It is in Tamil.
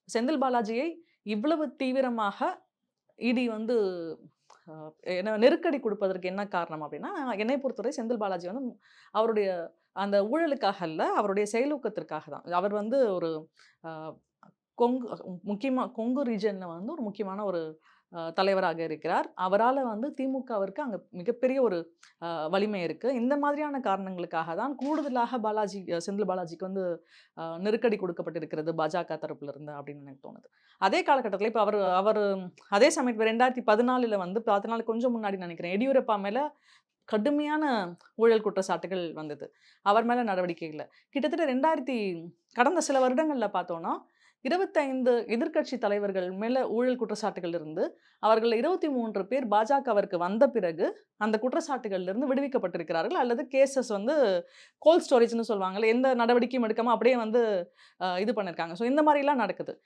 செந்தில் பாலாஜியை இவ்வளவு தீவிரமாக இடி வந்து என்ன நெருக்கடி குடுப்பதற்கு என்ன காரணம் அப்டின்னா, என்னை பொறுத்தவரை செந்தில் பாலாஜி வந்து அவருடைய அந்த ஊழலுக்காக அல்ல, அவருடைய செயலூக்கத்திற்காக தான். அவர் வந்து ஒரு அ கொங்கு முக்கியமா கொங்கு ரீஜியன்ல வந்து ஒரு முக்கியமான ஒரு தலைவராக இருக்கிறார். அவரால வந்து திமுகவிற்கு அங்க மிகப்பெரிய ஒரு வலிமை இருக்கு. இந்த மாதிரியான காரணங்களுக்காக தான் கூடுதலாக செந்தில் பாலாஜிக்கு வந்து நெருக்கடி கொடுக்கப்பட்டிருக்கிறது பாஜக தரப்புல இருந்து அப்படின்னு எனக்கு தோணுது. அதே காலகட்டத்தில இப்ப அவரு அவரு அதே சமயத்துல 2014ல வந்து 14 கொஞ்சம் முன்னாடி நெனைக்கிறேன். எடியூரப்பா மேல கடுமையான ஊழல் குற்றச்சாட்டுகள் வந்தது. அவர் மேல நடவடிக்கை இல்ல. கிட்டத்தட்ட கடந்த சில வருடங்கள்ல பார்த்தோம்னா, 25 எதிர்க்கட்சி தலைவர்கள் மேல ஊழல் குற்றச்சாட்டுகள் இருந்து, அவர்கள் 23 பேர் பாஜகவிற்கு வந்த பிறகு, அந்த குற்றச்சாட்டுகள்ல இருந்து விடுவிக்கப்பட்டிருக்கிறார்கள். அல்லது கேஸஸ் வந்து கோல்ட் ஸ்டோரேஜ்ன்னு சொல்லுவாங்கல்ல. எந்த நடவடிக்கையும் எடுக்காம அப்படியே வந்து இது பண்ணியிருக்காங்க. ஸோ இந்த மாரிலாம் நடக்குது.